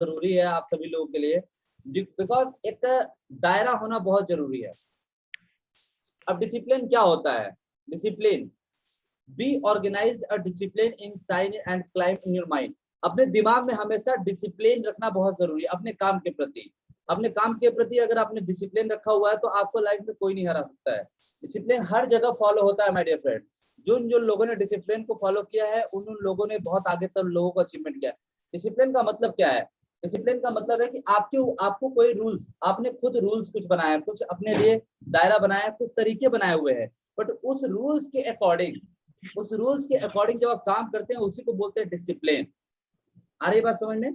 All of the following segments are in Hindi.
जरूरी है आप सभी लोगों के लिए, बिकॉज एक दायरा होना बहुत जरूरी है। अब डिसिप्लिन क्या होता है? Discipline, be organised a discipline in sign and claim in your mind. अपने दिमाग में हमेशा डिसिप्लिन रखना बहुत जरूरी है अपने काम के प्रति। अपने काम के प्रति अगर आपने डिसिप्लिन रखा हुआ है तो आपको लाइफ में कोई नहीं हरा सकता है। डिसिप्लिन हर जगह फॉलो होता है माय डियर फ्रेंड। जो लोगों ने डिसिप्लिन को फॉलो किया है उन लोगों ने बहुत आगे तक लोगों को अचीवमेंट किया है। डिसिप्लिन का मतलब क्या है? डिसिप्लिन का मतलब है कि आपको कोई रूल्स, आपने खुद रूल्स कुछ बनाया, कुछ अपने लिए दायरा बनाया, कुछ तरीके बनाए हुए हैं, बट उस रूल्स के अकॉर्डिंग जब आप काम करते हैं उसी को बोलते हैं डिसिप्लिन। आ रही बात समझ में?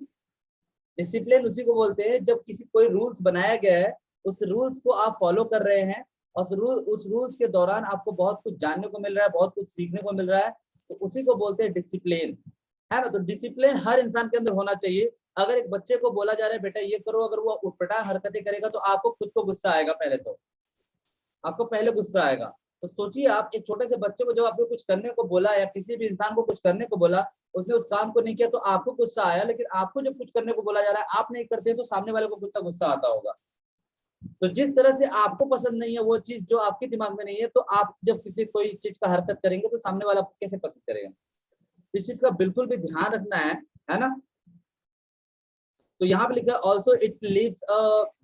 डिसिप्लिन उसी को बोलते हैं जब किसी कोई रूल्स बनाया गया है, उस रूल्स को आप फॉलो कर रहे हैं और उस रूल्स के दौरान आपको बहुत कुछ जानने को मिल रहा है, बहुत कुछ सीखने को मिल रहा है, तो उसी को बोलते हैं डिसिप्लिन, है ना। तो डिसिप्लिन हर इंसान के अंदर होना चाहिए। अगर एक बच्चे को बोला जा रहा है बेटा ये करो, अगर वो उठपटांग हरकतें करेगा तो आपको खुद को गुस्सा आएगा, पहले गुस्सा आएगा। तो सोचिए आप एक छोटे से बच्चे को जब आपने कुछ करने को बोला या किसी भी इंसान को कुछ करने को बोला, उसने उस काम को नहीं किया तो आपको गुस्सा आया, लेकिन आपको जब कुछ करने को बोला जा रहा है आप नहीं करते तो सामने वाले को कितना गुस्सा आता होगा। तो जिस तरह से आपको पसंद नहीं है वो चीज जो आपके दिमाग में नहीं है, तो आप जब किसी कोई चीज का हरकत करेंगे तो सामने वाला आपको कैसे पसंद करेगा? इस चीज का बिल्कुल भी ध्यान रखना है ना। तो यहाँ पे लिखा है also it leaves a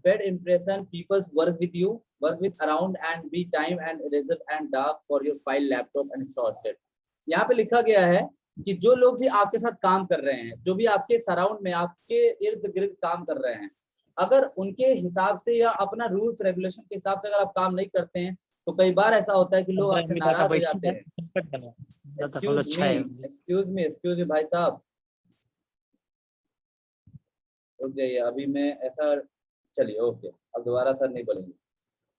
bad impression peoples work with around and be time and eraser and dark for your file laptop and sorted. यहाँ पे लिखा गया है कि जो लोग भी आपके साथ काम कर रहे हैं, जो भी आपके सराउंड में आपके इर्द गिर्द काम कर रहे हैं, अगर उनके हिसाब से या अपना रूल्स रेगुलेशन के हिसाब से अगर आप काम नहीं करते हैं तो कई बार ऐसा होता है कि लोग आपसे नाराज हो जाते हैं। एक्सक्यूज मी भाई साहब, रुक जाइए, अभी मैं ऐसा, चलिए ओके, अब दोबारा सर नहीं बोलेंगे।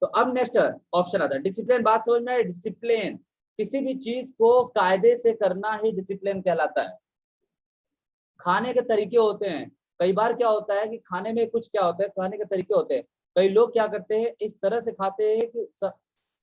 तो अब नेक्स्ट ऑप्शन आता है डिसिप्लिन। बात समझ में आए? डिसिप्लिन किसी भी चीज को कायदे से करना ही डिसिप्लिन कहलाता है। खाने के तरीके होते हैं, कई बार क्या होता है कि खाने में कुछ क्या होता है, खाने के तरीके होते हैं। कई लोग क्या करते हैं, इस तरह से खाते हैं कि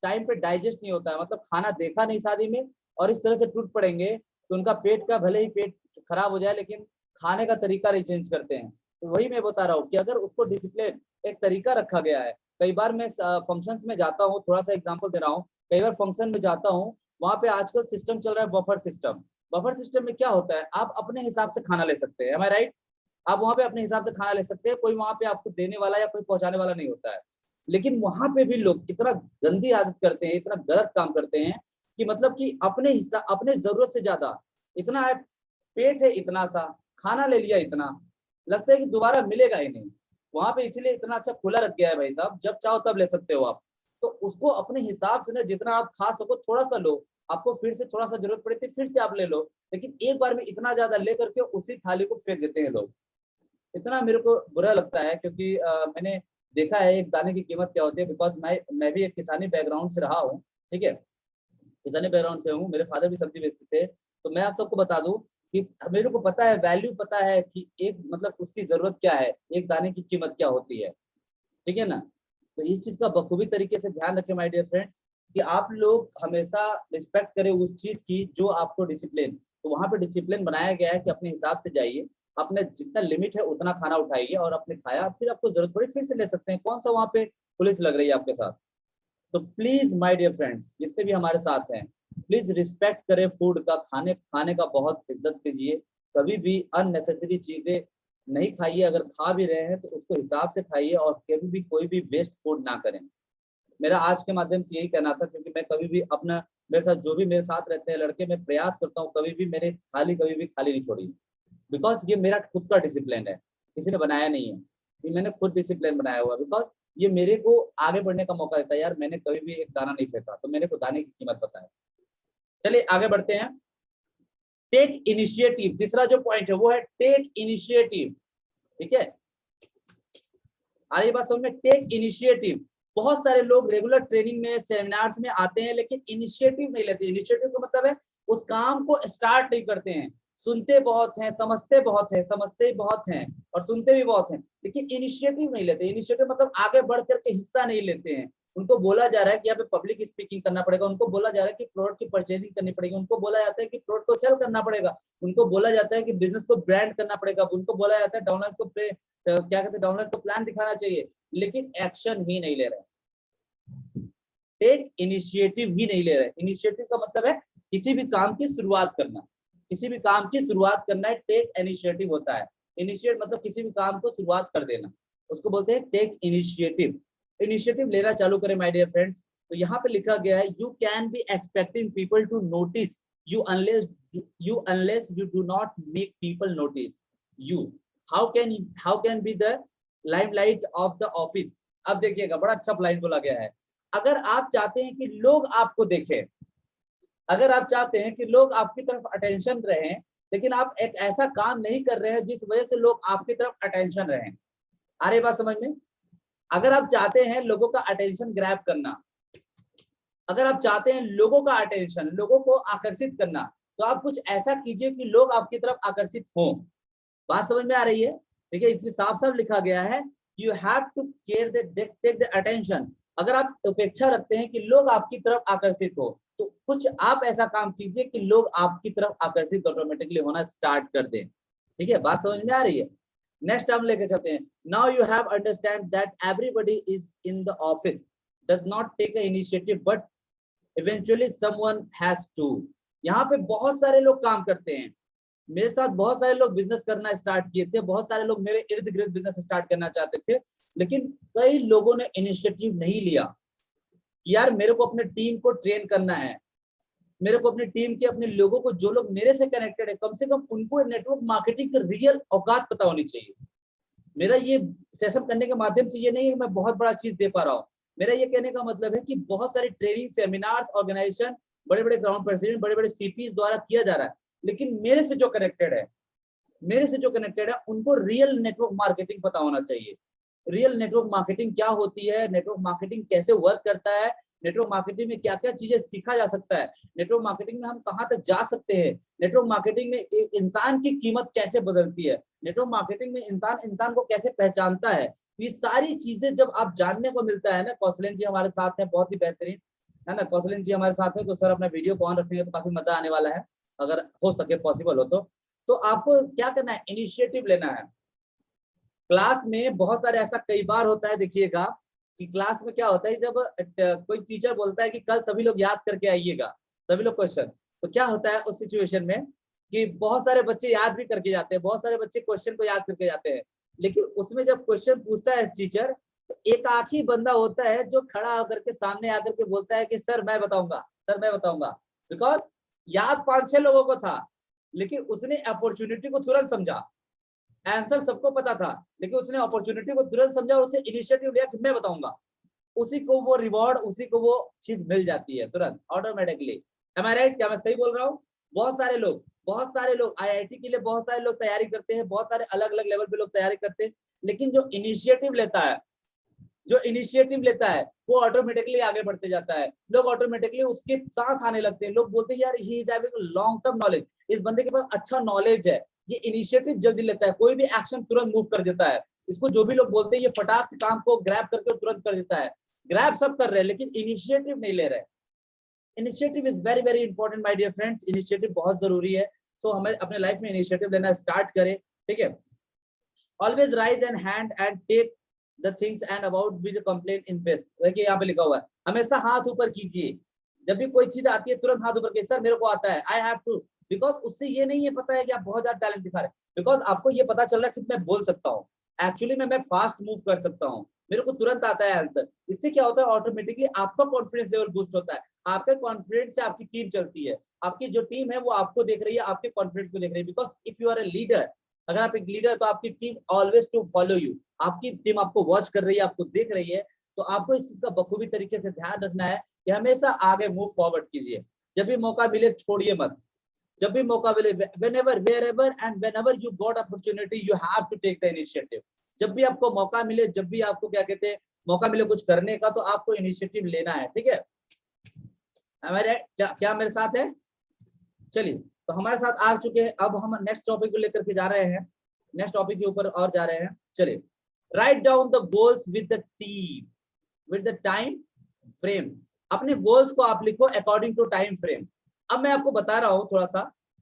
टाइम पे डाइजेस्ट नहीं होता है, मतलब खाना देखा नहीं शादी में और इस तरह से टूट पड़ेंगे तो उनका पेट का भले ही पेट खराब हो जाए लेकिन खाने का तरीका नहीं चेंज करते हैं। तो वही मैं बता रहा हूँ कि अगर उसको डिसिप्लिन एक तरीका रखा गया है। कई बार मैं फंक्शंस में जाता हूँ, थोड़ा सा एग्जांपल दे रहा हूँ, कई बार फंक्शन में जाता हूँ, वहां पे आजकल सिस्टम चल रहा है बफर सिस्टम। बफर सिस्टम में क्या होता है, आप अपने हिसाब से खाना ले सकते हैं, एम आई राइट? आप वहां पे अपने हिसाब से खाना ले सकते हैं, कोई वहां पे आपको देने वाला या कोई पहुंचाने वाला नहीं होता है। लेकिन वहां पे भी लोग इतना गंदी आदत करते हैं, इतना गलत काम करते हैं कि मतलब कि अपने जरूरत से ज्यादा, इतना है पेट है इतना सा, खाना ले लिया इतना, लगता है कि दोबारा मिलेगा ही नहीं वहां पे, इसीलिए इतना अच्छा खुला रख गया है भाई साहब, जब चाहो तब ले सकते हो आप। तो उसको अपने हिसाब से ना जितना आप खा सको थोड़ा सा लो, आपको फिर से थोड़ा सा जरूरत पड़े तो फिर से आप ले लो, लेकिन एक बार में इतना ज्यादा ले करके उसी थाली को फेंक देते हैं लोग। इतना मेरे को बुरा लगता है क्योंकि मैंने देखा है एक दाने की कीमत क्या होती है, बिकॉज मैं भी एक किसानी बैकग्राउंड से रहा हूँ, ठीक है, किसानी बैकग्राउंड से हूँ, मेरे फादर भी सब्जी बेचते थे। तो मैं आप सबको बता दूं कि मेरे को पता है, वैल्यू पता है कि एक मतलब उसकी जरूरत क्या है, एक दाने की कीमत क्या होती है, ठीक है ना। तो इस चीज का बखूबी तरीके से ध्यान रखें माय डियर फ्रेंड्स कि आप लोग हमेशा रिस्पेक्ट करें उस चीज की जो आपको डिसिप्लिन, तो वहां पे डिसिप्लिन बनाया गया है कि अपने हिसाब से जाइए, अपने जितना लिमिट है उतना खाना उठाइए और अपने खाया, फिर आपको जरूरत पड़ी फिर से ले सकते हैं, कौन सा वहां पे पुलिस लग रही है आपके साथ। तो प्लीज माय डियर फ्रेंड्स जितने भी हमारे साथ हैं, प्लीज रिस्पेक्ट करें फूड का, खाने का बहुत इज्जत कीजिए, कभी भी अननेसेसरी चीजें नहीं खाइए, अगर खा भी रहे हैं तो उसको हिसाब से खाइए और कभी भी कोई भी वेस्ट फूड ना करें। मेरा आज के माध्यम से यही कहना था, क्योंकि मैं कभी भी अपना, मेरे साथ जो भी मेरे साथ रहते हैं लड़के, मैं प्रयास करता हूँ कभी भी मेरे थाली कभी भी खाली नहीं छोड़ी, बिकॉज ये मेरा खुद का डिसिप्लिन है, किसी ने बनाया नहीं है, ये मैंने खुद डिसिप्लिन बनाया हुआ, बिकॉज ये मेरे को आगे बढ़ने का मौका देता है। यार मैंने कभी भी एक दाना नहीं फेंका तो मेरे को दाने की कीमत पता है। चलिए आगे बढ़ते हैं। टेक इनिशिएटिव, तीसरा जो पॉइंट है वो है टेक इनिशिएटिव, ठीक है, आ रही बात समझ में? Take initiative. बहुत सारे लोग रेगुलर ट्रेनिंग में सेमिनार्स में आते हैं लेकिन इनिशिएटिव नहीं लेते। इनिशिएटिव का मतलब है उस काम को स्टार्ट नहीं करते हैं, सुनते बहुत हैं, समझते बहुत हैं और सुनते भी बहुत हैं, लेकिन इनिशिएटिव नहीं लेते। इनिशिएटिव मतलब आगे बढ़ करके हिस्सा नहीं लेते हैं, उनको बोला जा रहा है कि यहाँ पे पब्लिक स्पीकिंग करना पड़ेगा, उनको बोला जा रहा है कि प्रोडक्ट की परचेजिंग करनी पड़ेगी, उनको बोला जाता है कि प्रोडक्ट को सेल करना पड़ेगा, उनको बोला जाता है कि बिजनेस को ब्रांड करना पड़ेगा, उनको बोला जाता है डाउनलाइन को क्या कहते हैं डाउनलाइन को प्लान दिखाना चाहिए, लेकिन एक्शन ही नहीं ले रहे, टेक इनिशिएटिव ही नहीं ले रहे। इनिशिएटिव का मतलब है किसी भी काम की शुरुआत करना, किसी भी काम की शुरुआत करना है, टेक इनिशिएटिव होता है। इनिशिएट मतलब किसी भी काम को शुरुआत कर देना, उसको बोलते हैं टेक इनिशिएटिव। इनिशिएटिव लेना चालू करें माय डियर फ्रेंड्स। तो यहाँ पे लिखा गया है you can be expecting people to notice you unless you do not make people notice you. How can be the limelight of the office. अब देखिएगा बड़ा अच्छा लाइन बोला गया है, अगर आप चाहते हैं कि लोग आपको देखें, अगर आप चाहते हैं कि लोग आपकी तरफ अटेंशन रहें, लेकिन आप एक ऐसा काम नहीं कर रहे हैं जिस वजह से लोग आपकी तरफ अटेंशन रहें। आ रही बात समझ में? अगर आप चाहते हैं लोगों का अटेंशन ग्रैब करना, अगर आप चाहते हैं लोगों का अटेंशन, लोगों को आकर्षित करना, तो आप कुछ ऐसा कीजिए कि लोग आपकी तरफ आकर्षित हों। बात समझ में आ रही है? ठीक है, इसमें साफ साफ लिखा गया है you have to take the attention. अगर आप अपेक्षा रखते हैं कि लोग आपकी तरफ आकर्षित हो, तो कुछ आप ऐसा काम कीजिए कि लोग आपकी तरफ आकर्षित ऑटोमेटिकली होना स्टार्ट कर दें। ठीक है, बात समझ में आ रही है? नेक्स्ट हम लेके चलते हैं। Now you have understand that everybody is in the office does not take a initiative but eventually someone has to. यहाँ पे बहुत सारे लोग काम करते हैं, मेरे साथ बहुत सारे लोग बिजनेस करना स्टार्ट किए थे, बहुत सारे लोग मेरे इर्द गिर्द बिजनेस स्टार्ट करना चाहते थे, लेकिन कई लोगों ने इनिशिएटिव नहीं लिया कि यार मेरे को अपने टीम को ट्रेन करना है, मेरे को अपनी टीम के अपने लोगों को, जो लोग मेरे से कनेक्टेड है, कम से कम उनको नेटवर्क मार्केटिंग की रियल औकात पता होनी चाहिए। मेरा ये सेशन करने के माध्यम से ये नहीं है मैं बहुत बड़ा चीज दे पा रहा हूँ, मेरा ये कहने का मतलब है कि बहुत सारे ट्रेनिंग सेमिनार्स ऑर्गेनाइजेशन, बड़े बड़े ग्राउंड प्रेसिडेंट, बड़े बड़े सीपीज द्वारा किया जा रहा है, लेकिन मेरे से जो कनेक्टेड है उनको रियल नेटवर्क मार्केटिंग पता होना चाहिए। रियल नेटवर्क मार्केटिंग क्या होती है, नेटवर्क मार्केटिंग कैसे वर्क करता है, नेटवर्क मार्केटिंग में क्या क्या चीजें सीखा जा सकता है, नेटवर्क मार्केटिंग में हम कहाँ तक जा सकते हैं, नेटवर्क मार्केटिंग में एक इंसान की कीमत कैसे बदलती है, नेटवर्क मार्केटिंग में इंसान को कैसे पहचानता है। ये सारी चीजें जब आप जानने को मिलता है ना, कौशलेंद्र जी हमारे साथ हैं, बहुत ही बेहतरीन है ना, कौशलेंद्र जी हमारे साथ है, तो सर अपना वीडियो को ऑन रखेंगे तो काफी मजा आने वाला है, अगर हो सके पॉसिबल हो तो आपको क्या करना है, इनिशिएटिव लेना है। क्लास में बहुत सारे ऐसा कई बार होता है, देखिएगा कि क्लास में क्या होता है, जब कोई टीचर बोलता है कि कल सभी लोग याद करके आइएगा, सभी लोग क्वेश्चन, तो क्या होता है उस सिचुएशन में कि बहुत सारे बच्चे याद भी करके जाते हैं, बहुत सारे बच्चे क्वेश्चन को याद करके जाते हैं, लेकिन उसमें जब क्वेश्चन पूछता है टीचर, तो एक आखिरी बंदा होता है जो खड़ा होकर के सामने आकर के बोलता है कि सर मैं बताऊंगा, सर मैं बताऊंगा, बिकॉज याद 5-6 लोगों को था, लेकिन उसने अपॉर्चुनिटी को तुरंत समझा। आंसर सबको पता था, लेकिन उसने अपॉर्चुनिटी को तुरंत समझा और उसने इनिशिएटिव लिया कि मैं बताऊंगा, उसी को वो रिवॉर्ड, उसी को वो चीज मिल जाती है तुरंत ऑटोमेटिकली। एम आई राइट? क्या मैं सही बोल रहा हूँ? बहुत सारे लोग आईआईटी के लिए बहुत सारे लोग तैयारी करते हैं, बहुत सारे अलग अलग लेवल पे लोग तैयारी करते हैं, लेकिन जो इनिशिएटिव लेता है वो ऑटोमेटिकली आगे बढ़ते जाता है, लोग ऑटोमेटिकली उसके साथ आने लगते हैं, लोग बोलते हैं यार he is having long term knowledge, इस बंदे के पास अच्छा नॉलेज है, ये इनिशिएटिव जल्दी लेता है, कोई भी एक्शन तुरंत मूव कर देता है, इसको जो भी लोग बोलते हैं ये फटाक से काम को ग्रैब करके तुरंत कर देता है। ग्रैब सब कर रहे हैं लेकिन इनिशिएटिव नहीं ले रहे। Initiative is very very important my dear friends, initiative बहुत जरूरी है, तो हमें अपने लाइफ में इनिशिएटिव लेना स्टार्ट करें। ठीक है, always rise and hand and take the things and about which complaint in best. देखिए यहाँ पे लिखा हुआ है हमेशा हाथ ऊपर कीजिए, जब भी कोई चीज आती है तुरंत हाथ ऊपर कीजिए, सर मेरे को आता है, आई हैव टू, बिकॉज उससे ये नहीं है पता है कि आप बहुत ज्यादा टैलेंट दिखा रहे हैं, बिकॉज आपको ये पता चल रहा है कि मैं बोल सकता हूँ, एक्चुअली में मैं फास्ट मूव कर सकता हूँ, मेरे को तुरंत आता है आंसर। इससे क्या होता है, ऑटोमेटिकली आपका कॉन्फिडेंस लेवल बूस्ट होता है, आपके कॉन्फिडेंस से आपकी टीम चलती है, आपकी जो टीम है वो आपको देख रही है, आपके कॉन्फिडेंस को देख रही है, because if you are a leader, अगर आप एक लीडर तो आपकी team always to follow you, आपकी टीम आपको वॉच कर रही है, आपको देख रही है, तो आपको इस चीज का बखूबी तरीके से ध्यान रखना है कि हमेशा आगे मूव फॉरवर्ड कीजिए, जब भी मौका मिले छोड़िए मत, जब भी मौका मिले, whenever wherever and whenever you got opportunity you have to take the initiative, जब भी आपको मौका मिले, जब भी आपको क्या कहते हैं मौका मिले कुछ करने का, तो आपको इनिशिएटिव लेना है। ठीक है, हमारे क्या मेरे साथ है? चलिए, तो हमारे साथ आ चुके हैं, अब हम नेक्स्ट टॉपिक को लेकर के जा रहे हैं, नेक्स्ट टॉपिक के ऊपर और जा रहे हैं। चलिए, write down the goals with the team, with the time frame, अपने गोल्स को आप लिखो अकॉर्डिंग टू टाइम फ्रेम। अब मैं आपको बता रहा हूँ थोड़ा सा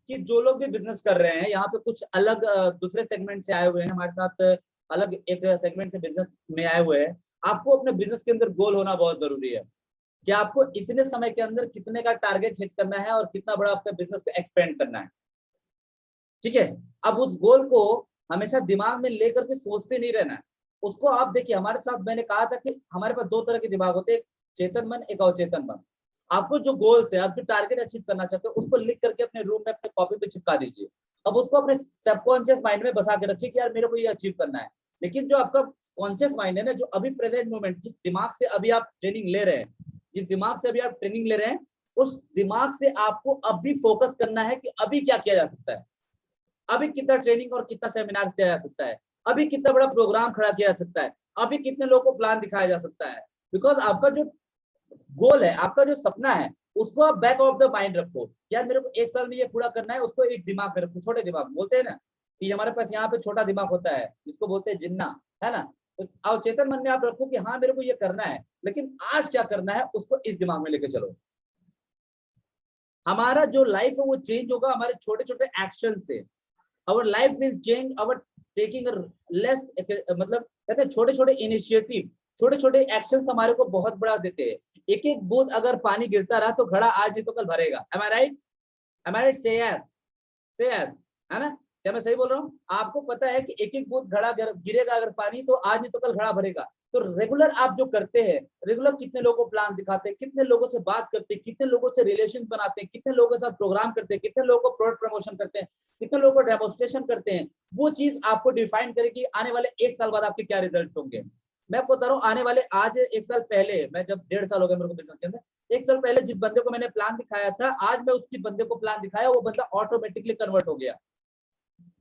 कि जो लोग भी बिजनेस कर रहे हैं, यहाँ पे कुछ अलग दूसरे सेगमेंट से आए हुए हैं हमारे साथ, अलग एक सेगमेंट से बिजनेस में आए हुए हैं। आपको अपने बिजनेस के अंदर गोल होना बहुत जरूरी है कि आपको इतने समय के अंदर कितने का टारगेट हिट करना है और कितना बड़ा अपने बिजनेस को एक्सपेंड करना है, ठीक है। अब उस गोल को हमेशा दिमाग में लेकर के सोचते नहीं रहना है उसको। आप देखिए हमारे साथ मैंने कहा था कि हमारे पास दो तरह के दिमाग होते हैं, एक चेतन मन, एक अवचेतन मन। आपको जो गोल्स है, आप जो टारगेट अचीव करना चाहते हो, उसको लिख करके अपने रूम में अपने कॉपी पे चिपका दीजिए। अब उसको अपने सबकॉन्शियस माइंड में बसा के रखिए कि यार मेरे को ये अचीव करना है। लेकिन जो आपका कॉन्शियस माइंड है ना, जो अभी प्रेजेंट मोमेंट, जिस दिमाग से अभी आप ट्रेनिंग ले रहे हैं, जिस दिमाग से अभी आप ट्रेनिंग ले रहे हैं, उस दिमाग से आपको अभी फोकस करना है कि अभी क्या किया जा सकता है, अभी कितना ट्रेनिंग और कितना सेमिनार किया जा सकता है, अभी कितना बड़ा प्रोग्राम खड़ा किया जा सकता है, अभी कितने लोगों को प्लान दिखाया जा सकता है। बिकॉज आपका जो गोल है, आपका जो सपना है, उसको आप बैक ऑफ द माइंड रखो। यार मेरे को 1 साल में ये पूरा करना है, उसको एक दिमाग में रखो, छोटे दिमाग बोलते हैं ना कि हमारे पास यहाँ पे छोटा दिमाग होता है, जिसको बोलते हैं जिन्ना, है ना। तो अवचेतन मन में आप रखो कि हाँ मेरे को ये करना है, लेकिन आज क्या करना है उसको इस दिमाग में लेके चलो। हमारा जो लाइफ है वो चेंज होगा हमारे छोटे छोटे एक्शन से। Our life will change our taking a less, मतलब कहते हैं छोटे छोटे इनिशिएटिव, छोटे छोटे एक्शन हमारे को बहुत बड़ा देते हैं। एक एक बूंद अगर पानी गिरता रहा तो घड़ा आज नहीं तो कल भरेगा। Am I right? Am I right? Say yes. Say yes. है ना, क्या मैं सही बोल रहा हूँ? आपको पता है कि एक एक बूंद घड़ा गिरेगा अगर पानी, तो आज नहीं तो कल घड़ा भरेगा। तो रेगुलर आप जो करते हैं, रेगुलर कितने लोगों को प्लान दिखाते हैं, कितने लोगों से बात करते हैं, कितने लोगों से रिलेशन बनाते हैं, कितने लोगों के साथ प्रोग्राम करते हैं, कितने लोगों को प्रोडक्ट प्रमोशन करते हैं, कितने लोगों को डेमोन्स्ट्रेशन करते हैं, वो चीज आपको डिफाइन करेगी आने वाले 1 साल बाद आपके क्या रिजल्ट होंगे। मैं आपको बता रहा हूँ, आने वाले आज 1 साल पहले, मैं जब 1.5 साल हो गया मेरे को बिजनेस के अंदर, 1 साल पहले जिस बंदे को मैंने प्लान दिखाया था, आज मैं उसकी बंदे को प्लान दिखाया, वो बंदा ऑटोमेटिकली कन्वर्ट हो गया।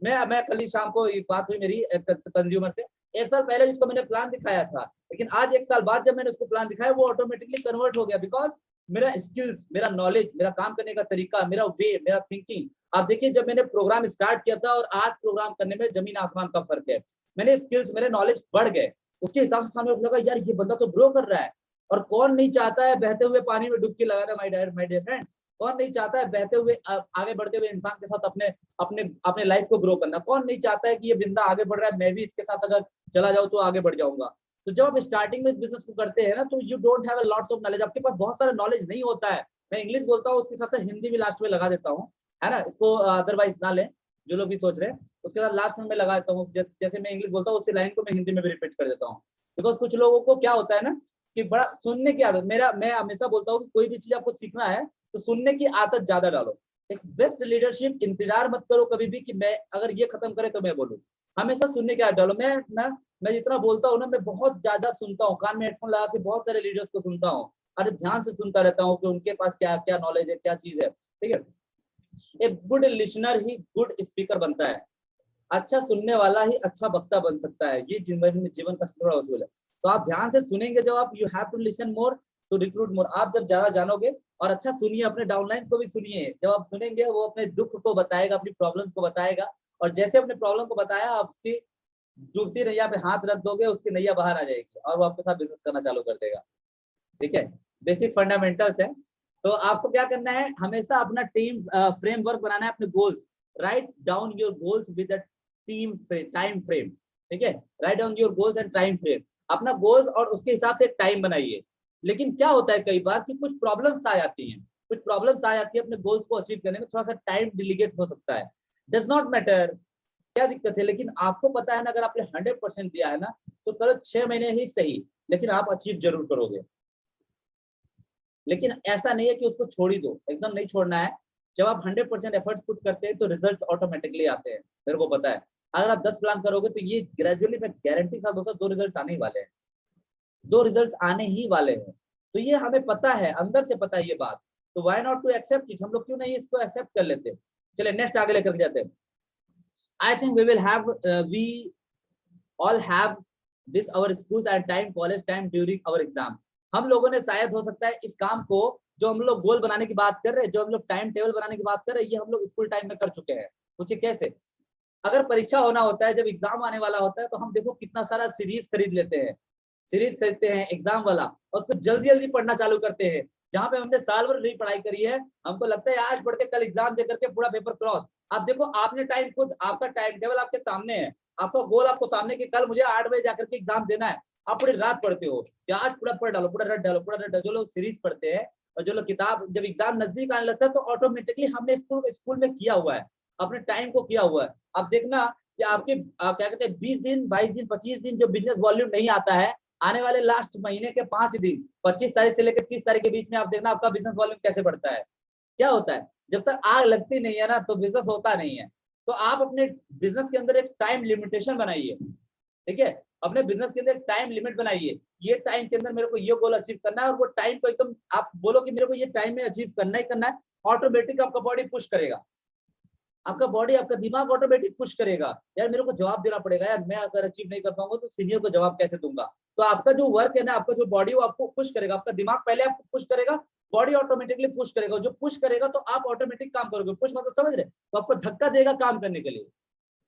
मैं कल ही शाम को एक बात हुई मेरी कंज्यूमर से, 1 साल पहले जिसको मैंने प्लान दिखाया था, लेकिन आज 1 साल बाद जब मैंने उसको प्लान दिखाया, वो ऑटोमेटिकली कन्वर्ट हो गया। बिकॉज मेरा स्किल्स, मेरा नॉलेज, मेरा काम करने का तरीका, मेरा वे, मेरा थिंकिंग। आप देखिए जब मैंने प्रोग्राम स्टार्ट किया था और आज प्रोग्राम करने में जमीन आसमान का फर्क है। मैंने स्किल्स, मेरे नॉलेज बढ़ गए, उसके हिसाब से सामने लगा यार ये बंदा तो ग्रो कर रहा है। और कौन नहीं चाहता है बहते हुए पानी में डुबकी लगाना, माय डियर फ्रेंड। कौन नहीं चाहता है बहते हुए आगे बढ़ते हुए इंसान के साथ अपने अपने अपने लाइफ को ग्रो करना। कौन नहीं चाहता है कि ये बंदा आगे बढ़ रहा है, मैं भी इसके साथ अगर चला जाऊं तो आगे बढ़ जाऊंगा। तो जब आप स्टार्टिंग में इस बिजनेस को करते हैं ना, तो you don't have a lots of knowledge, आपके पास बहुत सारा नॉलेज नहीं होता है। मैं इंग्लिश बोलता हूँ, उसके साथ हिंदी भी लास्ट में लगा देता हूँ, है ना। इसको अदरवाइज ना लें जो लोग भी सोच रहे हैं, उसके साथ लास्ट में मैं लगा देता हूँ। जैसे मैं इंग्लिश बोलता हूँ उसी लाइन को मैं हिंदी में भी रिपीट कर देता हूँ। बिकॉज कुछ लोगों को क्या होता है ना कि बड़ा सुनने की आदत, मैं हमेशा बोलता हूँ कि कोई भी चीज आपको सीखना है तो सुनने की आदत ज्यादा डालो। एक बेस्ट लीडरशिप, इंतजार मत करो कभी भी कि मैं अगर ये खत्म करे तो मैं बोलूं। हमेशा सुनने की आदत डालो। मैं जितना बोलता हूँ ना, मैं बहुत ज्यादा सुनता हूँ, कान में हेडफोन लगा के बहुत सारे लीडर्स को सुनता हूँ। अरे ध्यान से सुनता रहता हूँ कि उनके पास क्या क्या नॉलेज है, क्या चीज है, ठीक है। एक गुड लिसनर ही गुड स्पीकर बनता है। अच्छा सुनने वाला ही अच्छा वक्ता बन सकता है। ये जीवन का सबसे बड़ा उसूल है। तो आप ध्यान से सुनेंगे जब आप, you have to listen more to recruit more. आप जब ज्यादा जानोगे, और अच्छा सुनिए, अपने डाउनलाइंस को भी सुनिए। जब आप सुनेंगे वो अपने दुख को बताएगा, अपनी प्रॉब्लम को बताएगा, और जैसे अपने प्रॉब्लम को बताया, आप उसकी डूबती नैया पे हाथ रख दोगे, उसकी नैया बाहर आ जाएगी और वो आपके साथ बिजनेस करना चालू कर देगा। ठीक है, बेसिक फंडामेंटल्स है। तो आपको क्या करना है, हमेशा अपना टीम फ्रेमवर्क बनाना है, अपने goals. Write down your goals with a team time frame. ठीक है, write down your goals and time frame. अपना गोल्स और उसके हिसाब से टाइम बनाइए। लेकिन क्या होता है कई बार कि कुछ प्रॉब्लम्स आ जाती हैं, कुछ प्रॉब्लम्स आ जाती है अपने गोल्स को अचीव करने में, थोड़ा सा टाइम डिलीगेट हो सकता है। डज नॉट मैटर क्या दिक्कत है, लेकिन आपको पता है ना, अगर आपने 100% दिया है ना, तो करो 6 महीने ही सही, लेकिन आप अचीव जरूर करोगे। लेकिन ऐसा नहीं है कि उसको छोड़ ही दो, एकदम नहीं छोड़ना है। जब आप 100% एफर्ट्स पुट करते हैं तो रिजल्ट्स ऑटोमेटिकली आते हैं, मेरे को पता है। अगर आप 10 प्लान करोगे तो ये ग्रेजुअली, मैं गारंटी के साथ बोलता हूं, 2 रिजल्ट आने ही वाले हैं, 2 रिजल्ट आने ही वाले हैं। तो ये हमें पता है, अंदर से पता है ये बात। तो why not to accept it, हम लोग क्यों नहीं इसको एक्सेप्ट कर लेते। चलिए नेक्स्ट आगे लेकर जाते हैं। I think we will have we all have this our schools and time, college time during our exam. हम लोगों ने शायद हो सकता है इस काम को, जो हम लोग गोल बनाने की बात कर रहे हैं, जो हम लोग टाइम टेबल बनाने की बात कर रहे हैं, ये हम लोग स्कूल टाइम में कर चुके हैं। पूछिए कैसे। अगर परीक्षा होना होता है, जब एग्जाम आने वाला होता है, तो हम देखो कितना सारा सीरीज खरीद लेते हैं, सीरीज खरीदते हैं एग्जाम वाला, और उसको जल्दी जल्दी पढ़ना चालू करते हैं, जहां पे हमने साल भर नहीं पढ़ाई करी है, हमको लगता है आज पढ़ के कल एग्जाम दे करके पूरा पेपर क्रॉस। आप देखो, आपने टाइम खुद, आपका टाइम टेबल आपके सामने है, आपका गोल आपको सामने कि कल मुझे 8 बजे जाकर के एग्जाम देना है, आप पूरी रात पढ़ते हो कि आज पूरा पढ़ डालो, पूरा रट डालो, पूरा रट डालो। जो लोग सीरीज पढ़ते हैं और जो लोग किताब, जब एग्जाम नजदीक आने लगता है तो ऑटोमेटिकली हमने स्कूल में किया हुआ है, अपने टाइम को किया हुआ है। आप देखना कि आपके क्या कहते हैं 20 दिन 22 दिन 25 दिन जो बिजनेस वॉल्यूम नहीं आता है, आने वाले लास्ट महीने के 5 दिन 25 तारीख से लेकर 30 तारीख के बीच में आप देखना आपका बिजनेस वॉल्यूम कैसे बढ़ता है। क्या होता है, जब तक आग लगती नहीं है ना तो बिजनेस होता नहीं है। तो आप अपने बिजनेस के अंदर एक टाइम लिमिटेशन बनाइए, ठीक है, अपने बिजनेस के अंदर टाइम लिमिट बनाइए, ये टाइम के अंदर मेरे को ये गोल अचीव करना है, और वो टाइम को एकदम आप बोलो कि मेरे को ये टाइम में अचीव करना ही करना है, ऑटोमेटिक आपका बॉडी पुश करेगा, आपका बॉडी, आपका दिमाग ऑटोमेटिक पुश करेगा, यार मेरे को जवाब देना पड़ेगा, यार मैं अगर अचीव नहीं कर पाऊंगा तो सीनियर को जवाब कैसे दूंगा। तो आपका जो वर्क है ना, आपका जो बॉडी वो आपको पुश करेगा, आपका दिमाग पहले आपको पुश करेगा, बॉडी ऑटोमेटिकली पुश करेगा, जो पुश करेगा तो आप ऑटोमेटिक काम करोगे। पुश मतलब समझ रहे, तो आपको धक्का देगा काम करने के लिए,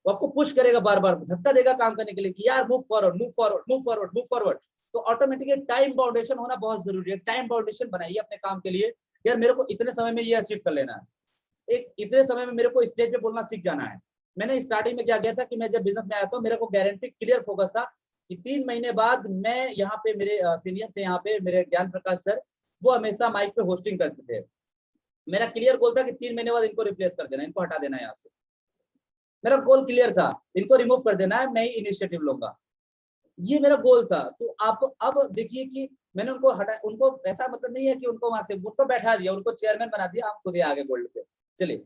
वो आपको पुश करेगा, बार बार धक्का देगा काम करने के लिए कि यार move forward move forward move forward move forward. तो ऑटोमेटिकली टाइम बाउंडेशन होना बहुत जरूरी है। टाइम बाउंडेशन बनाइए अपने काम के लिए, यार मेरे को इतने समय में ये अचीव कर लेना है, एक इतने समय में मेरे को स्टेज पे बोलना सीख जाना है। मैंने स्टार्टिंग में क्या किया था कि मैं जब बिजनेस में आया था, मेरे को गारंटी क्लियर फोकस था कि 3 महीने बाद मैं यहाँ पे, मेरे सीनियर थे यहाँ पे, मेरे ज्ञान प्रकाश सर, वो हमेशा माइक पे होस्टिंग करते थे। मेरा क्लियर गोल था कि 3 महीने बाद इनको रिप्लेस कर देना, इनको हटा देना यहाँ से, मेरा गोल क्लियर था, इनको रिमूव कर देना है, मैं ही इनिशिएटिव लूंगा, ये मेरा गोल था। तो आप अब देखिए कि मैंने उनको हटा, उनको ऐसा मतलब नहीं है कि उनको वहां से, उनको बैठा दिया, उनको चेयरमैन बना दिया, आप खुद ही आगे गोल्ड पे चलिए।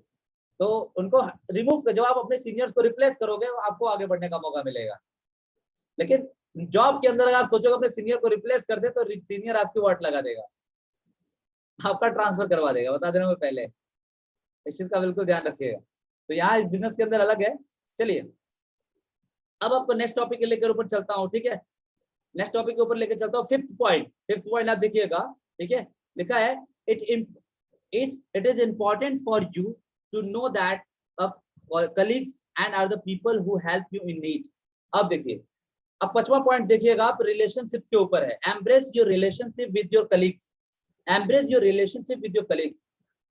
तो उनको रिमूव कर, जब आप अपने सीनियर्स को रिप्लेस करोगे आपको आगे बढ़ने का मौका मिलेगा। लेकिन जॉब के अंदर अगर आप सोचोगे अपने सीनियर को रिप्लेस कर दे तो सीनियर आपकी वाट लगा देगा, आपका ट्रांसफर करवा देगा, बता देना मैं पहले, इस चीज का बिल्कुल ध्यान रखिएगा। तो यहाँ बिजनेस के अंदर अलग है। चलिए अब आपको नेक्स्ट टॉपिक के लेकर ऊपर चलता हूँ, ठीक है, नेक्स्ट टॉपिक के ऊपर लेकर चलता हूँ। फिफ्थ पॉइंट आप देखिएगा, ठीक है, लिखा है it is important for you to know that colleagues and are the people who help you in need। अब देखिए, अब 5वां पॉइंट देखिएगा आप, रिलेशनशिप के ऊपर है। Embrace your relationship with your colleagues, embrace your relationship with your colleagues.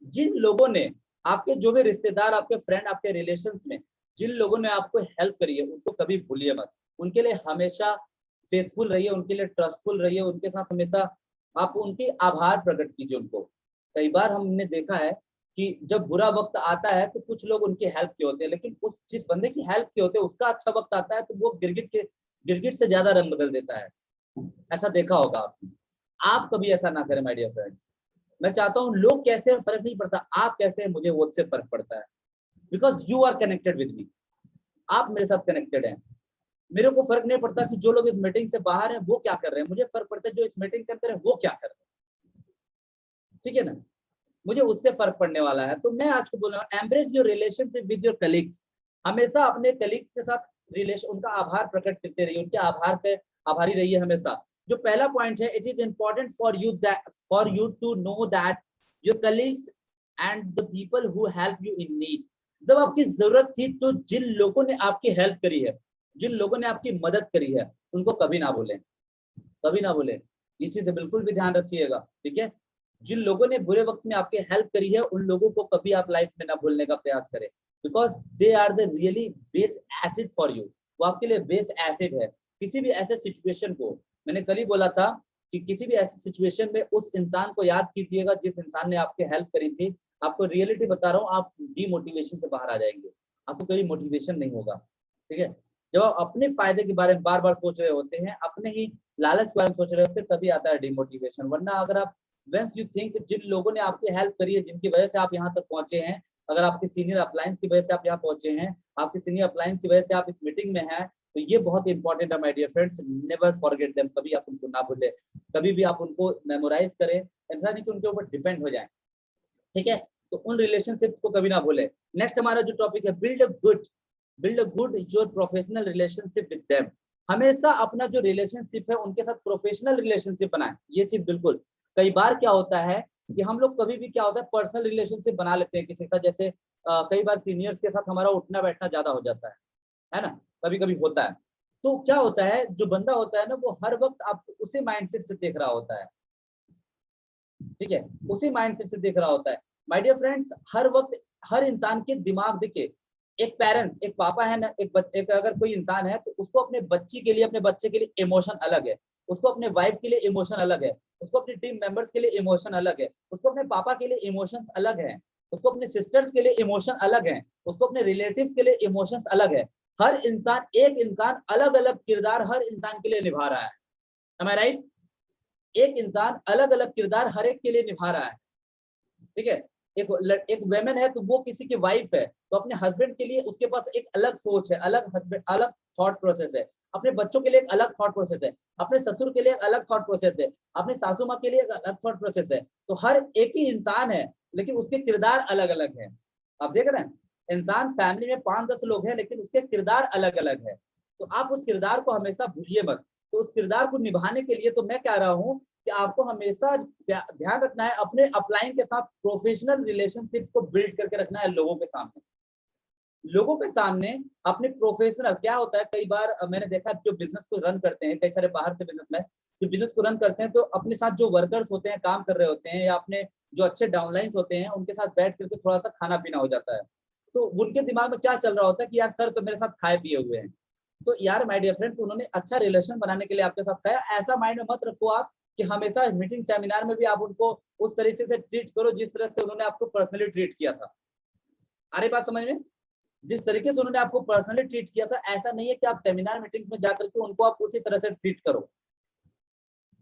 जिन लोगों ने, आपके जो भी रिश्तेदार, आपके फ्रेंड, आपके रिलेशन में जिन लोगों ने आपको हेल्प करी है उनको कभी भूलिए मत, उनके लिए हमेशा फेथफुल रहिए, उनके लिए ट्रस्टफुल रहिए, उनके साथ हमेशा आप उनकी आभार प्रकट कीजिए उनको। कई बार हमने देखा है कि जब बुरा वक्त आता है तो कुछ लोग उनकी हेल्प के होते हैं, लेकिन उस जिस बंदे की हेल्प के होते हैं उसका अच्छा वक्त आता है तो वो गिरगिट से ज्यादा रंग बदल देता है। ऐसा देखा होगा आपने, आप कभी ऐसा ना करें माय डियर फ्रेंड्स। मैं चाहता हूँ लोग कैसे फर्क नहीं पड़ता, आप कैसे, मुझे वो से फर्क पड़ता है, because you are connected with me, आप मेरे साथ कनेक्टेड हैं। मेरे को फर्क नहीं पड़ता कि जो लोग इस मीटिंग से बाहर हैं वो क्या कर रहे हैं, मुझे फर्क पड़ता है जो इस मीटिंग के अंदर है वो क्या कर रहे हैं, ठीक है ना, मुझे उससे फर्क पड़ने वाला है। तो मैं आज को बोल रहा हूँ embrace your relationship with your colleagues, हमेशा अपने कलीग्स के साथ रिलेशन, उनका आभार प्रकट करते रहिए, उनके आभार पे आभारी रहिए हमेशा। जो पहला पॉइंट है, it is important for you to know that your colleagues and the people who help you in need. जब आपकी जरूरत थी तो जिन लोगों ने आपकी हेल्प करी है, जिन लोगों ने आपकी मदद करी है, उनको कभी ना भूलें, कभी ना भूलें, ये चीज बिल्कुल भी ध्यान रखिएगा, ठीक है। जिन लोगों ने बुरे वक्त में आपकी हेल्प करी है उन लोगों को कभी आप लाइफ में ना भूलने का प्रयास करें, because they are the really best asset for you, वो आपके लिए बेस एसिड है। किसी भी ऐसे सिचुएशन को, मैंने कल ही बोला था कि किसी भी ऐसे सिचुएशन में उस इंसान को याद कीजिएगा जिस इंसान ने आपकी हेल्प करी थी। आपको रियलिटी बता रहा हूँ, आप डीमोटिवेशन से बाहर आ जाएंगे, आपको कोई मोटिवेशन नहीं होगा, ठीक है। जब आप अपने फायदे के बारे में बार बार सोच रहे होते हैं, अपने ही लालच के बारे में सोच रहे होते हैं, तभी आता है डिमोटिवेशन। वरना अगर आप वंस यू थिंक, जिन लोगों ने आपकी हेल्प करी है, जिनकी वजह से आप यहाँ तक पहुंचे हैं, अगर आपके सीनियर अप्लायंस की वजह से आप यहाँ पहुंचे हैं, आपके सीनियर अप्लायंस की वजह से आप इस मीटिंग में हैं, तो ये बहुत इंपॉर्टेंट है my dear friends. Never forget them, कभी आप उनको ना भूलें, कभी भी आप उनको मेमोराइज करें, ऐसा नहीं कि उनके ऊपर डिपेंड हो जाए, ठीक है। तो उन रिलेशनशिप को कभी ना भूलें। नेक्स्ट हमारा जो टॉपिक है, build a good your professional relationship with them. हमेशा अपना जो रिलेशनशिप है उनके साथ प्रोफेशनल रिलेशनशिप बनाएं। ये चीज बिल्कुल, कई बार क्या होता है कि हम लोग कभी भी क्या होता है पर्सनल रिलेशनशिप बना लेते हैं किसी के साथ, जैसे कई बार सीनियर्स के साथ हमारा उठना बैठना ज्यादा हो जाता है ना, कभी कभी होता है। तो क्या होता है, जो बंदा होता है ना वो हर वक्त आपको उसी माइंडसेट से देख रहा होता है, ठीक है, उसी माइंडसेट से देख रहा होता है। माय डियर फ्रेंड्स, हर वक्त हर इंसान के दिमाग, देखिए एक पेरेंट्स, एक पापा है ना, एक अगर कोई इंसान है तो उसको अपने बच्ची के लिए, अपने बच्चे के लिए इमोशन अलग है, उसको अपने वाइफ के लिए इमोशन अलग है, उसको अपनी टीम मेंबर्स के लिए इमोशन अलग है, उसको अपने पापा के लिए इमोशंस अलग है, उसको अपने सिस्टर्स के लिए इमोशन अलग है, उसको अपने रिलेटिव्स के लिए इमोशंस अलग है। हर इंसान, एक इंसान अलग अलग किरदार हर इंसान के लिए निभा रहा है। Am I right? एक इंसान अलग अलग किरदार हर एक के लिए निभा रहा है, ठीक है। एक वेमेन है तो वो किसी की वाइफ है, तो अपने हस्बैंड के लिए उसके पास एक अलग सोच है, अलग हस्बैंड, अलग थॉट प्रोसेस है, अपने बच्चों के लिए एक अलग थॉट प्रोसेस है, अपने ससुर के लिए एक अलग थॉट प्रोसेस है, अपने सासू माँ के लिए एक अलग थॉट प्रोसेस है। तो हर एक ही इंसान है लेकिन उसके किरदार अलग अलग है। आप देख रहे हैं, इंसान फैमिली में 5-10 लोग हैं लेकिन उसके किरदार अलग अलग है। तो आप उस किरदार को हमेशा भूलिए मत। तो उस किरदार को निभाने के लिए तो मैं कह रहा हूँ कि आपको हमेशा ध्यान रखना है, अपने अपलाइन के साथ प्रोफेशनल रिलेशनशिप को बिल्ड करके रखना है लोगों के सामने। लोगों के सामने अपने प्रोफेशनल, क्या होता है कई बार मैंने देखा जो बिजनेस को रन करते हैं, कई सारे बाहर से बिजनेसमैन जो बिजनेस को रन करते हैं, तो अपने साथ जो वर्कर्स होते हैं, काम कर रहे होते हैं, या अपने जो अच्छे डाउनलाइंस होते हैं उनके साथ बैठ करके थोड़ा सा खाना पीना हो जाता है। तो उनके दिमाग में क्या चल रहा होता है कि यार सर तो मेरे साथ खाए पिए हुए हैं। तो यार माय डियर फ्रेंड्स, उन्होंने अच्छा रिलेशन बनाने के लिए आपके साथ खाया, ऐसा माइंड में मत रखो आप कि हमेशा मीटिंग सेमिनार में भी आप उनको उस तरीके से ट्रीट करो जिस तरह से उन्होंने आपको पर्सनली ट्रीट किया था। अरे बात समझ में, जिस तरीके से उन्होंने आपको पर्सनली ट्रीट किया था, ऐसा नहीं है कि आप सेमिनार मीटिंग्स में जाकर के उनको आप उसी तरह से ट्रीट करो,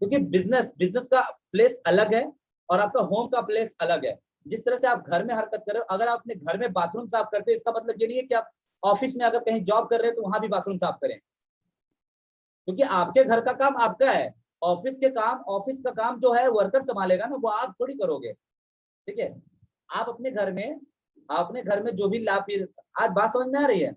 क्योंकि बिजनेस बिजनेस का प्लेस अलग है और आपका होम का प्लेस अलग है। जिस तरह से आप घर में हरकत कर रहे हो, अगर आप अपने घर में बाथरूम साफ करते हो, इसका मतलब ये नहीं है कि आप ऑफिस में अगर कहीं जॉब कर रहे हैं तो वहां भी बाथरूम साफ करें, क्योंकि आपके घर का काम आपका है, ऑफिस का काम जो है वर्कर संभालेगा ना, वो आप थोड़ी करोगे, ठीक है। आप अपने घर में जो भी लाभ, आज बात समझ में आ रही है,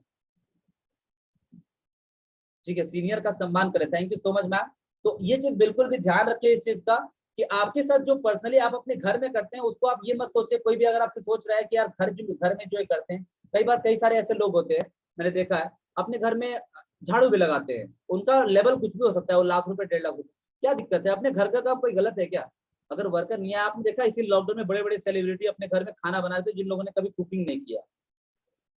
ठीक है, सीनियर का सम्मान करें, thank you so much ma'am. तो ये चीज बिल्कुल भी ध्यान रखिए इस चीज का कि आपके साथ जो पर्सनली आप अपने घर में करते हैं उसको आप ये मत सोचिए, कोई भी अगर आपसे सोच रहा है कि यार घर में जो करते हैं, कई बार कई सारे ऐसे लोग होते हैं, मैंने देखा है अपने घर में झाड़ू भी लगाते हैं, उनका लेवल कुछ भी हो सकता है, वो लाख रुपए 1.5 लाख रुपए, क्या दिक्कत है, अपने घर का काम कोई गलत है क्या? अगर वर्कर नहीं है, आपने देखा इसी लॉकडाउन में बड़े बड़े सेलिब्रिटी अपने घर में खाना बना रहे थे, जिन लोगों ने कभी कुकिंग नहीं किया,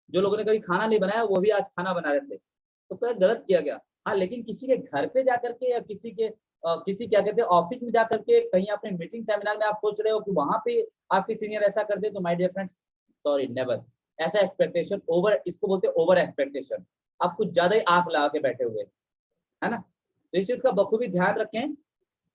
जो लोगों ने कभी खाना नहीं बनाया वो भी आज खाना बना रहे थे, तो क्या गलत किया गया? हाँ, लेकिन किसी के घर पे जाकर के या किसी क्या कहते हैं ऑफिस में जाकर के कहीं अपने मीटिंग सेमिनार में आप सोच रहे हो कि वहां पे आपके सीनियर ऐसा कर दे, तो my dear friends sorry, never. ऐसा एक्सपेक्टेशन ओवर, इसको बोलते हैं ओवर एक्सपेक्टेशन, आप कुछ ज्यादा ही आस लगा के बैठे हुए, है ना। तो इस चीज का बखूबी ध्यान रखें,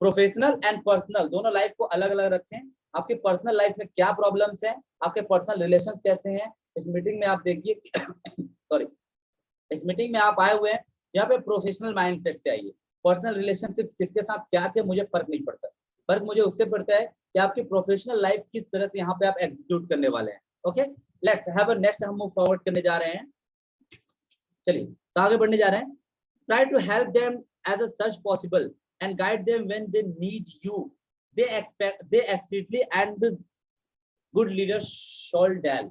प्रोफेशनल एंड पर्सनल दोनों लाइफ को अलग अलग रखें। आपके पर्सनल लाइफ में क्या प्रॉब्लम्स हैं, आपके पर्सनल रिलेशंस कैसे हैं, इस मीटिंग में आप देखिए सॉरी, इस मीटिंग में आप आए हुए हैं, यहाँ पे प्रोफेशनल माइंडसेट से आइए। पर्सनल रिलेशनशिप किसके साथ क्या थे मुझे फर्क नहीं पड़ता, फर्क मुझे उससे पड़ता है कि आपकी प्रोफेशनल लाइफ किस तरह से यहाँ पे आप एग्जीक्यूट करने वाले हैं। Okay, let's have a next, हम मूव फॉरवर्ड करने जा रहे हैं, चलिए तो आगे बढ़ने जा रहे हैं। Try to help them as such possible and guide them when they need you, they exceedingly and good leader shall deal,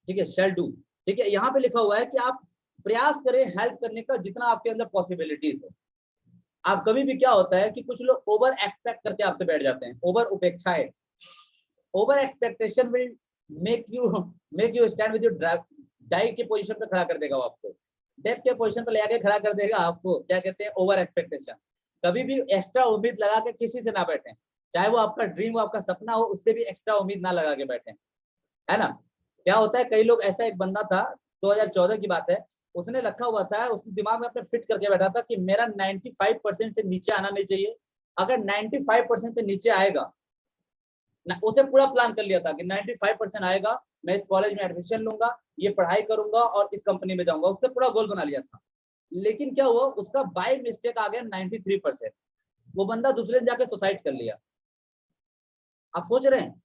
ठीक है, शैल डू, ठीक है। यहाँ पे लिखा हुआ है कि आप प्रयास करें हेल्प करने का जितना आपके अंदर पॉसिबिलिटीज है। आप कभी भी क्या होता है कि कुछ लोग ओवर एक्सपेक्ट करके आपसे बैठ जाते हैं, ओवर उपेक्षाएं, over expectation will make you stand with your डाई के पोजीशन पे खड़ा कर देगा वो आपको, डेथ के पोजीशन पे ले आके खड़ा कर देगा आपको, क्या कहते हैं ओवर एक्सपेक्टेशन। कभी भी एक्स्ट्रा उम्मीद लगा के किसी से ना बैठे, चाहे वो आपका ड्रीम हो, आपका सपना हो, उससे भी एक्स्ट्रा उम्मीद ना लगा के बैठे, है ना। क्या होता है कई लोग, ऐसा एक बंदा था 2014 की बात है, उसने रखा हुआ था, उसने दिमाग में अपने फिट करके बैठा था कि मेरा 95% से नीचे आना नहीं चाहिए, अगर 95% से नीचे आएगा ना, उसे पूरा प्लान कर लिया था कि 95% आएगा, मैं इस कॉलेज में एडमिशन लूंगा, ये पढ़ाई करूंगा और इस कंपनी में जाऊंगा, उससे पूरा गोल बना लिया था। लेकिन क्या हुआ, उसका बाय मिस्टेक आ गया 93%, वो बंदा दूसरे दिन जाके सुसाइड कर लिया। आप सोच रहे हैं,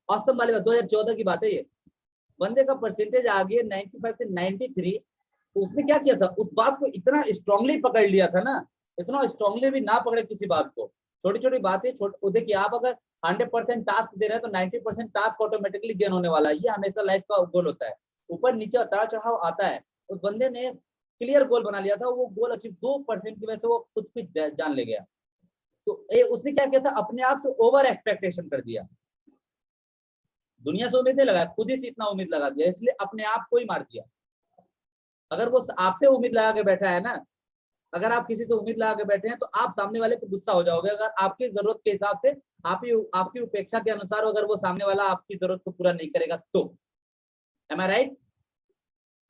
औसम वाली बात, 2014 की बात है ये, बंदे का परसेंटेज आ गया 95 से 93। तो उसने क्या किया था, उस बात को इतना स्ट्रांगली पकड़ लिया था ना, इतना स्ट्रांगली भी ना पकड़े किसी बात को, छोटी छोटी बातें देखिए, आप अगर 100% टास्क दे रहे हैं तो 90% टास्क ऑटोमेटिकली गेन होने वाला है, ये हमेशा लाइफ का गोल होता है। ऊपर नीचे उतार चढ़ाव आता है, उस बंदे ने क्लियर गोल बना लिया था, वो गोल अचीव 2% की वजह से वो खुद की जान ले गया। तो उसने क्या किया था, अपने आप से ओवर एक्सपेक्टेशन कर दिया, दुनिया से उम्मीद नहीं लगाया, खुद ही से इतना उम्मीद लगा दिया, इसलिए अपने आप को ही मार दिया। अगर वो आपसे उम्मीद लगा के बैठा है ना, अगर आप किसी से उम्मीद लगा के बैठे हैं तो आप सामने वाले पे गुस्सा हो जाओगे। अगर आपकी जरूरत के हिसाब से आपकी उपेक्षा के अनुसार अगर वो सामने वाला आपकी जरूरत को पूरा नहीं करेगा तो, एम आई राइट?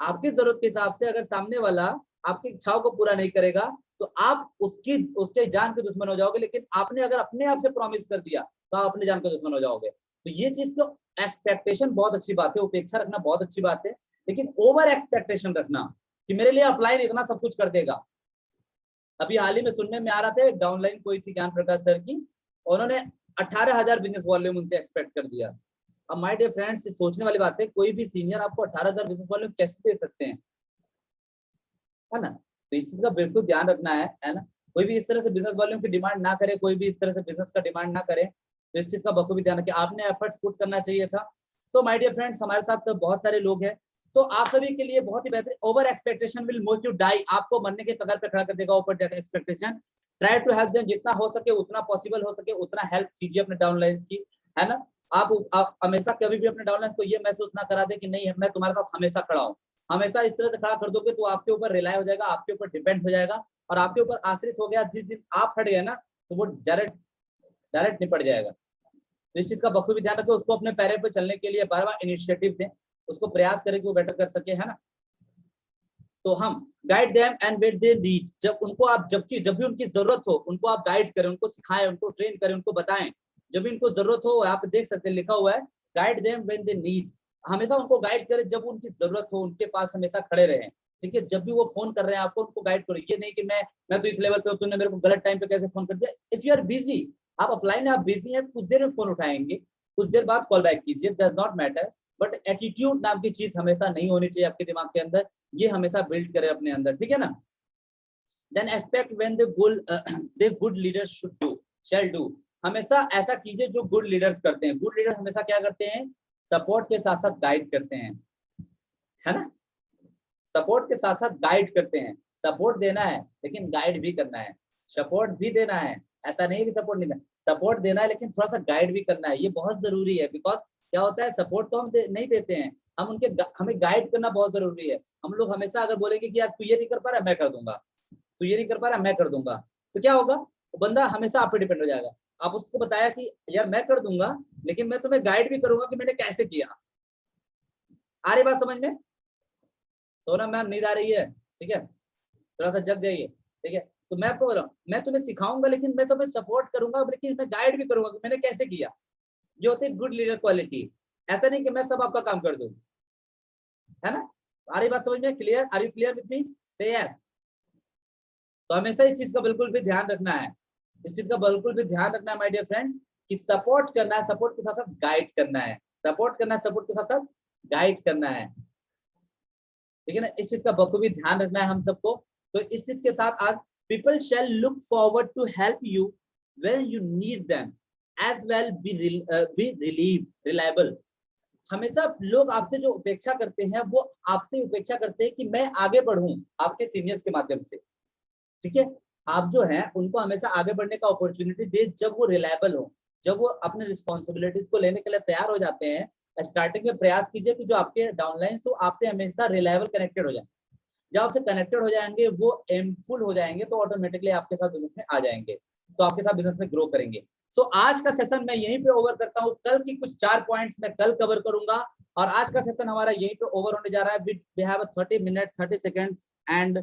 आपकी जरूरत के हिसाब से अगर सामने वाला आपकी इच्छाओं को पूरा नहीं करेगा तो आप उसके जान के दुश्मन हो जाओगे। लेकिन आपने अगर अपने आप से प्रॉमिस कर दिया तो आप अपने जान के दुश्मन हो जाओगे। तो ये चीज तो एक्सपेक्टेशन बहुत अच्छी बात है, उपेक्षा रखना बहुत अच्छी बात है, लेकिन ओवर एक्सपेक्टेशन रखना कि मेरे लिए अपलाइन इतना सब कुछ कर देगा। अभी हाल ही में सुनने में आ रहा था, डाउनलाइन कोई थी ज्ञान प्रकाश सर की, उन्होंने 18,000 बिजनेस वॉल्यूम उनसे एक्सपेक्ट कर दिया। अब माय डियर फ्रेंड्स, सोचने वाली बात है, कोई भी सीनियर आपको 18,000 बिजनेस वॉल्यूम कैसे दे सकते हैं, है ना? तो इस चीज का बिल्कुल ध्यान रखना है ना? कोई भी इस तरह से बिजनेस वॉल्यूम की डिमांड ना करे, कोई भी इस तरह से बिजनेस का डिमांड ना करे, तो इस चीज का बखूबी ध्यान रखिए। आपने एफर्ट्स पुट करना चाहिए था। तो माय डियर फ्रेंड्स, हमारे साथ तो बहुत सारे लोग हैं, तो आप सभी के लिए बहुत ही बेहतर, over expectation will make you die, आपको मरने के कगार पे खड़ा कर देगा over expectation. Try to help them, जितना हो सके उतना पॉसिबल हो सके उतना हेल्प कीजिए अपने डाउनलाइंस की, है ना? आप हमेशा कभी भी अपने डाउनलाइंस को ये महसूस ना करा दे कि नहीं मैं तुम्हारे साथ हमेशा खड़ा हूँ। हमेशा इस तरह से खड़ा कर दोगे तो आपके ऊपर रिलाय हो जाएगा, आपके ऊपर डिपेंड हो जाएगा और आपके ऊपर आश्रित हो गया। जिस दिन आप हट गए ना तो वो डायरेक्ट निपट जाएगा। तो इस चीज का बखूबी ध्यान रखें, उसको अपने पैरों पर चलने के लिए बार बार इनिशिएटिव दें, उसको प्रयास करें कि वो बेटर कर सके, है ना? तो हम guide them and wait they need, जब भी उनकी जरूरत हो उनको आप गाइड करें, उनको सिखाएं, उनको ट्रेन करें, उनको बताएं जब भी उनको जरूरत हो। आप देख सकते हैं लिखा हुआ है guide them when they need, हमेशा उनको गाइड करें जब उनकी जरूरत हो, उनके पास हमेशा खड़े रहें। ठीक है, जब भी वो फोन कर रहे हैं आपको, उनको गाइड करो। ये नहीं कि मैं तो इस लेवल पे हूं, तूने मेरे को गलत टाइम पे कैसे फोन कर दिया। इफ यू आर बिजी, आप अपलाइन आप बिजी हैं, कुछ देर में फोन उठाएंगे, कुछ देर बाद कॉल बैक कीजिए, does not matter. But attitude नाम की चीज हमेशा नहीं होनी चाहिए आपके दिमाग के अंदर, ये हमेशा बिल्ड करें अपने अंदर, ठीक है ना? Then expect when the good leaders should do shall do, हमेशा ऐसा कीजिए जो गुड लीडर्स करते हैं। गुड लीडर्स हमेशा क्या करते हैं, सपोर्ट के साथ साथ गाइड करते हैं, है ना? सपोर्ट के साथ साथ गाइड करते हैं। सपोर्ट देना है लेकिन गाइड भी करना है, सपोर्ट भी देना है, ऐसा नहीं है कि सपोर्ट नहीं देना, सपोर्ट देना है लेकिन थोड़ा सा गाइड भी करना है, ये बहुत जरूरी है। बिकॉज क्या होता है, सपोर्ट तो हम नहीं देते हैं, हमें गाइड करना बहुत जरूरी है। हम लोग हमेशा अगर बोलेंगे कि यार तू ये नहीं कर पा रहा मैं कर दूंगा, तू ये नहीं कर पा रहा मैं कर दूंगा, तो क्या होगा, बंदा हमेशा आप पे डिपेंड हो जाएगा। आप उसको बताया कि यार मैं कर दूंगा लेकिन मैं तुम्हें गाइड भी करूंगा कि मैंने कैसे किया। आ रही बात समझ में? सोना मैम नींद आ रही है, ठीक है, थोड़ा सा जग जाइए, ठीक है। तो मैं आपको बोल रहा हूँ, मैं तुम्हें सिखाऊंगा लेकिन मैं तुम्हें सपोर्ट करूंगा, लेकिन मैं गाइड भी करूंगा कि मैंने कैसे किया। ये होती है गुड लीडर क्वालिटी। ऐसा नहीं कि मैं सब आपका काम कर दूं, है ना? आ रही बात समझ में? Clear? Are you clear with me? Say yes. तो हमेशा इस चीज का बिल्कुल भी ध्यान रखना है, इस चीज का बिल्कुल भी ध्यान रखना है माय डियर फ्रेंड्स, कि सपोर्ट करना है, सपोर्ट के साथ साथ गाइड करना है, सपोर्ट करना है, सपोर्ट के साथ साथ गाइड करना है, ठीक है ना? इस चीज का बखूबी ध्यान रखना है हम सबको। तो इस चीज के साथ आज people shall look forward to help you when you need them as well be reliable. हमेशा लोग आपसे जो उपेक्षा करते हैं वो आपसे उपेक्षा करते हैं कि मैं आगे बढ़ूं आपके सीनियर्स के माध्यम से, ठीक है? आप जो है उनको हमेशा आगे बढ़ने का अपॉर्चुनिटी दे जब वो रिलायबल हो, जब वो अपने रिस्पॉन्सिबिलिटीज को लेने के लिए तैयार हो जाते हैं। स्टार्टिंग में प्रयास कीजिए कि जो आपके डाउनलाइन तो आपसे हमेशा रिलायबल कनेक्टेड हो जाए। जब आपसे कनेक्टेड हो जाएंगे, वो एमफुल हो जाएंगे, तो ऑटोमेटिकली आपके साथ बिजनेस में आ जाएंगे, तो आपके साथ बिजनेस में ग्रो करेंगे। सो आज का सेशन मैं यहीं पे ओवर करता हूँ। कल की कुछ 4 पॉइंट्स मैं कल कवर करूंगा और आज का सेशन हमारा यहीं पे ओवर होने जा रहा है। We have 30 minute 30 seconds and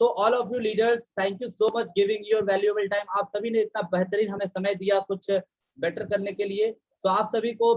so all of you leaders, thank you so much giving your valuable time. आप सभी ने इतना बेहतरीन हमें समय दिया कुछ बेटर करने के लिए। सो आप सभी को